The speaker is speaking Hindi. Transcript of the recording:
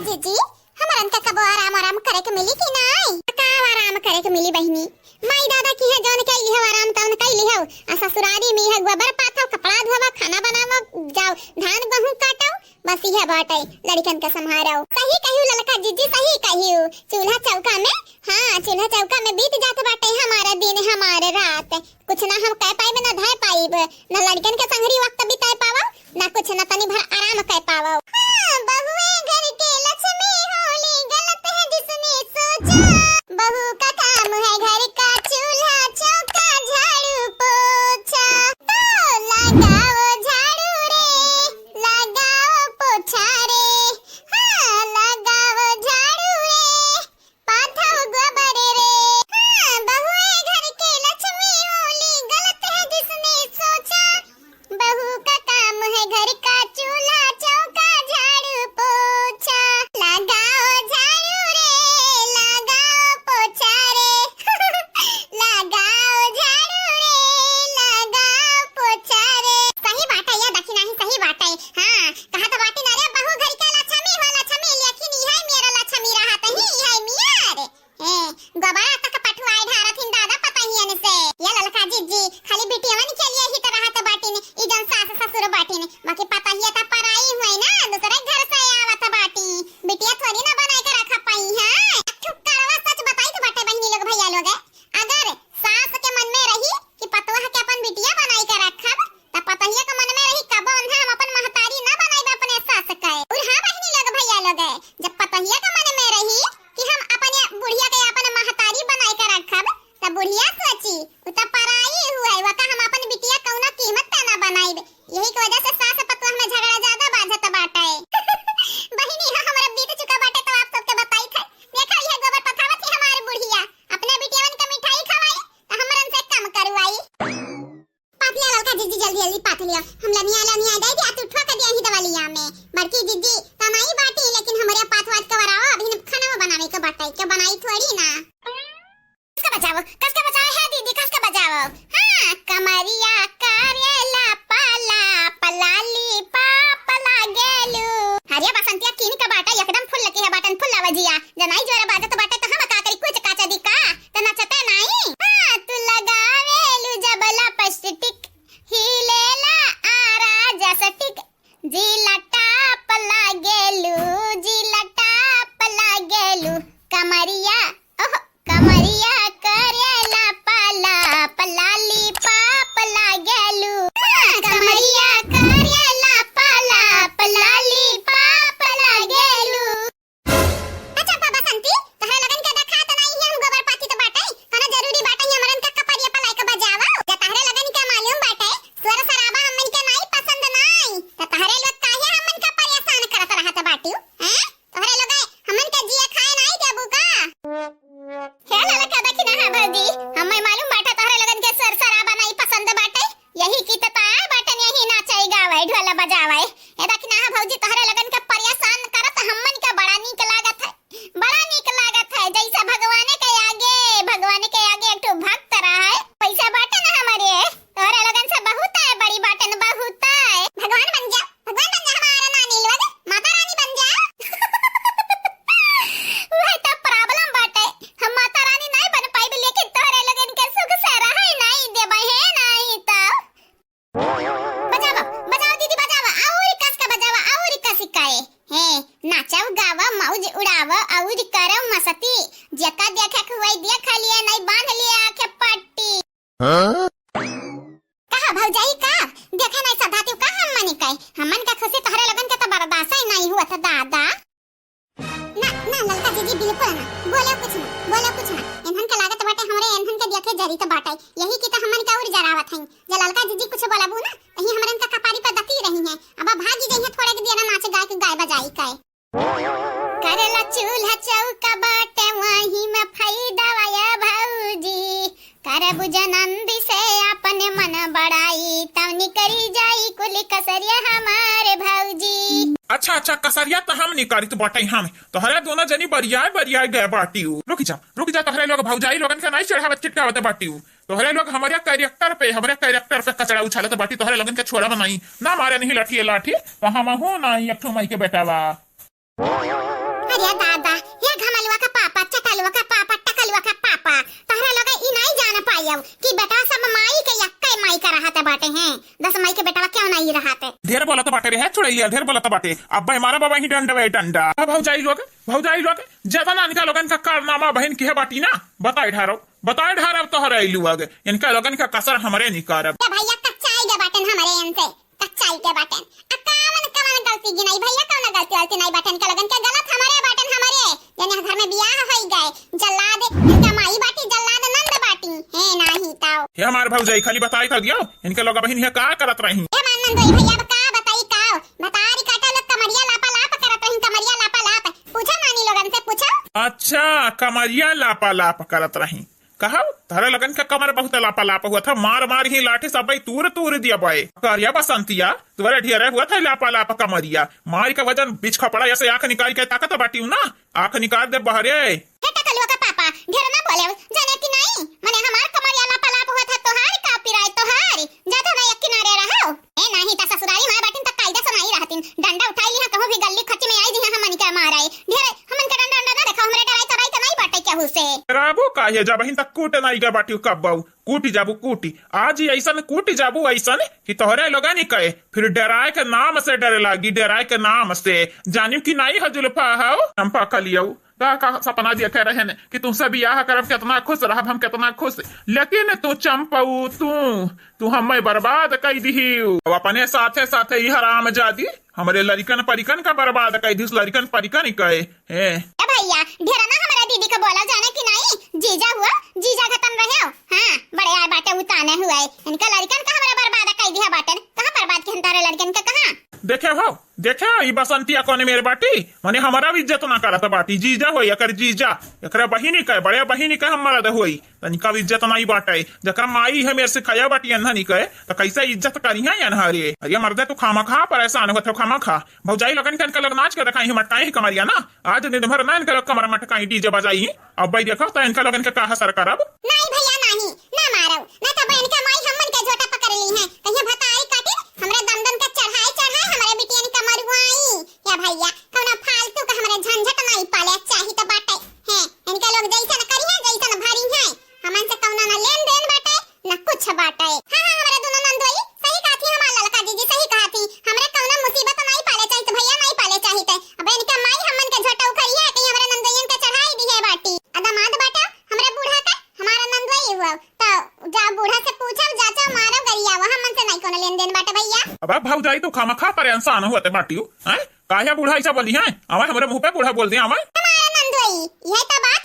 जीजी हमरन का कबो आराम आराम करे के मिली कि नहीं? का आराम करे के मिली बहिनी? माई दादा की है जौन के लिहव आराम तौन कई लिहव आ ससुरारी में है गोबर पाथव कपड़ा धोवा खाना बनावा जाओ धान गेहूं काटो बस यह बाटे लड़कन का संभारो। सही कहियो ललका जीजी सही कहियो। चूल्हा चौका में चूल्हा चौका में बीत जात बाटे हमारा दिन हमारे रात। कुछ ना हम कह पाइब ना धाय पाइब ना लड़कन के संगरी वक्त बिताए पावा ना कुछ ना तनी भर आराम कह पावा। बहुए घर के लक्ष्मी होली गलत है जिसने सोचा। बहू का काम है घर का चूल्हा चौका झाड़ू पोछा। तो लगाओ झाड़ू रे लगाओ पोछा रे लगाओ झाड़ू रे पाथो गोबर रे। बहुए घर के लक्ष्मी होली गलत है जिसने सोचा। बहू का काम है घर का चूल्हा चौका झाड़ू पोछा। लगाओ झाड़ू रे लगाओ पोछा रे लगाओ झाड़ू रे लगाओ पोछा रे। सही बात है या दक्षिणा ही सही बात है। कहा तो बाटी ना रे बहू घर का लक्ष्मी हो लक्ष्मी लेकिन यह मेरा लक्ष्मी रहा तही है मियार गोबारा तक पठवाए ढारथिन दादा पता ही न से। ये ललका जीजी खाली बिटियावन के लिए ही तरह तो बाटी ने इजन सास ससुर बाटी ने बाकी पता ही था पराई हुई ना दूसरे घर से आवत बाटी बिटिया थोड़ी ना बनाए के रखा पाई है। ठुकरवा सच बताई तो बाटे बहनी लोग भैया लोग अगर सास के मन में रही कि पतोह के अपन बिटिया बनाई के रखब त पतहिया के मन में रही कब हम अपन महतारी ना बनाई अपने सास के। और हां बहनी लोग भैया लोग जब पतहिया के मन में रही कि हम अपने बुढ़िया के अपन महतारी बनाई के रखब त बुढ़िया सोची उ त पराई हुआ है वका हम अपन बिटिया कौना कीमत पे ना बनाई। यही की वजह से सास पतोह में झगड़ा ज्यादा बाझत बाटे। बहिनी हमरा बीत चुका बाटे तो आप सबके बताई थे। देखा यह गोबर पथावत ही हमारी बुढ़िया अपने बिटियावन के मिठाई खवाई त हमरन से कम करवाई। पातिया ललका जीजी जल्दी जल्दी पाथ लियो हम लनिया दे दिया तू ठोक दिया ही दवालिया में। बड़की जीजी तनाई बाटी लेकिन हमरे पाथवात कवराओ अभी खाना बनावे के बाटे के बनाई थोड़ी ना। कसके बचाओ है दीदी कसके बचाओ। कमरिया करेला पाला पलाली पापला गेलू। हरिया बसंतिया किन का बाटा एकदम फुल लकी है बाटन फुल लवजिया जनाई जोरे बाजत बाटे तो हम का करी कुछ काचा दिका त नचते नहीं। तू लगावेलू जबला पस्टिक हिलेला आरा जसटिक जिलटा पला गेलू जिलटा पला गेलू। कमरिया ओह कमरिया करेला पाला पलाली पापला गेलू। कमरिया करेला पाला पलाली पापला गेलू। अच्छा बाबा संती तहरा लगन के देखा त नहीं हम गोबर पाती तो बाटे कना जरूरी बाटे हमरन का कपड़िया पलाई के बजावा जे तहरे लगन के मालूम बाटे स्वर सराबा हमन के नहीं पसंद नहीं त तहरे लोग काहे हमन का परेशान करत रहत बाटी हैं? तहरे लोग हमन के जिया खाए नहीं देबू का? हे ललका दखिना है भौजी हमें मालूम बाटे तहरे लगन के स्वर सराबा नहीं पसंद बाटे यही की त ताय बाटे यही नाचई गावे ढोल बजावे। ए दखिना है भौजी तहरे लगन के परेशान करत हमन के बड़ा नीक लागत है जैसे भगवान के आगे एक ठो भक्त रहा है पैसा बाटे ना हमारे तोरे लगन से बहुत है बड़ी बाटन बहुत है। भगवान बन जा हमारा नानी लोग माता रानी बन जा। वह तो प्रॉब्लम बाटे हम माता रानी नहीं बन पाइब लेकिन तोरे लगन के सुख से रहे नहीं देबे है नहीं तो बजाओ दीदी बजाओ और कस का बजाओ और कस काए है नाचव गावा मौज उड़ावा और करो मस्ती जका देखा खुआई देख लिया नहीं बांध लिया आंखें पट्टी। कहा भौजाई का देखा नहीं सदाती का हम मनी कई हमन का खुशी तहरे लगन के तो बर्दाश्त ही नहीं हुआ था दादा। ना ललका जीजी बिल्कुल ना बोले कुछ ना इन्हन के लागत बाटे हमरे इन्हन के देखे जरी तो बाटे यही की तो हमन का और जरावत है जे ललका जीजी कुछ बोलाबू ना तही हमरन का कपारी पे दती रही है अब भागी जइहे थोड़े के देना नाच गाय बजाई काए। करेला चूल्हा चौका बाटे वही में फायदा वाया भौजी करबू जनंदी से अपने मन बड़ाई तवनी करी जाई कुल कसरिया हमारे भौजी। अच्छा कसरिया तो हम नहीं करी तो बाटे हम तोहरा दोनों जनी बरियाय गए बाटी रुक जा तोहरे लोग भौजाई लोगन के नहीं चढ़ावत चिटकावत बाटी तोहरे लोग हमारे कैरेक्टर पे कचरा उछालत बाटी तोहरे लोगन के छोड़ा बनाई ना मारे नहीं लाठी तो हम हो ना एक ठो माई के बेटावा। बताइयो कि बेटा सब माई के यक्का माई का रहते बाटे हैं 10 माई के बेटा क्यों नहीं रहते। ढेर बोला तो बाटे रे है चुड़ैलिया ढेर बोला तो बाटे अब भाई हमारा बाबा ही डंडा अब भौजाई लोग ज्यादा नानका लोगन का कारनामा बहन की है बाटी ना बताए ढारव तो हर आइलू आगे इनका लोगन का कसर हमारे निकारब भैया कच्चाई के बाटन हमारे इनसे कच्चाई के बाटन कवन गलती की नहीं भैया कौन गलती नहीं बाटन के लगन के गलत हमारे बाटन हमारे जने घर में बियाह होई गए जल्लाद इनका माई बाटी जल्लाद नंद बाटी है नाही ताओ हे हमार भौजाई खाली बताई था दियो इनके लोग बहन है का करत रही हे मानन दोई भैया का बताई का बतारी काटा लोग कमरिया लापा लाप करत रही कमरिया लापा लाप पूछा नानी लोगन से पूछो। अच्छा कमरिया लापा लाप करत रही कहा तारा लगन का कमर बहुत लापा लापा हुआ था मार ही लाठी सब तूर दिया बॉय करिया बसंतिया तुम्हारे ढेर हुआ था लापा लापा कमरिया मार का वजन बीच खपड़ा ऐसे आंख निकाल के ताकत बाटी ना आंख निकाल दे बहरे का पापा ढेर ना बोले जाने कि नहीं मने हमार कमरिया लापा लाप हुआ था तोहार का पिराय तोहार जाता मैं एक किनारे रहो ए नहीं ता ससुराली मां बाटिन तक कायदा से नहीं रहतिन डंडा उठाई लिहा कहूं भी गल्ली खच्ची में आई जी हमन के माराए ढेर हमन का डंडा ना देखो हमरे डराई तो नहीं बाटे क्या हुसे राबू काहे जा बहिन तक कूट नहीं गा बाटी कब बाऊ कूटी जाबू कूटी आज ही ऐसा कूटी जाबू ऐसा कि तोहरे लोगा नहीं कहे फिर डराए के नाम से डर लागी डराए के नाम से जानियो कि नहीं हजुल्फा हो हम पका लियो का सपना दिया कह रहे हैं कि तुमसे बियाह करब कितना खुश रह हम कितना खुश लेकिन तू चंपऊ तू हमें बर्बाद कर दी अपने साथे साथे ही हराम जादी हमारे लड़कन परिकन का बर्बाद कर दी लड़कन परिकन ही कहे भैया ढेर ना हमारा दीदी को बोला जाने कि नहीं जीजा खत्म रहे हो हाँ बड़े यार बाटे उताने हुआ है इनका लड़कन का हमारा बर्बाद कर दिया बाटन कहाँ बर्बाद की हमारे लड़कन का कहाँ देखे ये बसंतिया कोने मेरे बाटी माने हमारा भी इज्जत ना करत बाटी जीजा हो या कर जीजा एकरा बहिनी कहे बड़े बहिनी कहे हमारा होई तनिका इज्जत नहीं बाटे जकरा माई है मेरे से खाया बाटी अन्हा नहीं कहे तो कैसे इज्जत करी है अनहारे अरे मर्दे तू खामा खा परेशान हो खामा खा भौजाई लगन के इनका नाच के रखाई मटकाई ही कमरिया ना आज दिन भर ना इनका कमर मटकाई डीजे बजाई अब भाई देखो तो इनका लगन के कहा सर करब नहीं भैया नहीं ना मारो ना तो बहन का माई हमन के झोटा पकड़ ली है कहीं भताई काटी हमरे दंदन का चढ़ाई हमारे बिटिया ने कमर हुआई या भैया कौन फालतू का हमारे झंझट नहीं पाले चाही तो बाटे हैं इनका लोग जैसा न करी है जैसा न भरी है हमन से कौन ना लेन देन बाटे न कुछ बाटे हां हमारे दोनों नंदोई सही कहा थी हमार लड़का दीदी सही कहा थी हमरे कौन मुसीबत नहीं पाले चाही तो भैया नहीं पाले चाही थे अब इनका माई हमन के झोटा उखरी है कहीं हमारे नंदोयन का चढ़ाई दी है बाटी अदमाद बाटा हमरे बूढ़ा का हमारा नंदोई हुआ तो जा बूढ़ा से पूछो जाचा मारो गरिया वहां मन से नहीं कोन लेन देन बाटे भैया अब भौजाई तो खामा खा परेशान होते बाटी हैं काहे बूढ़ा ऐसा बोली है आवा हमारे मुंह पे बूढ़ा बोल दे आवा हमारा नंदोई यह तो बात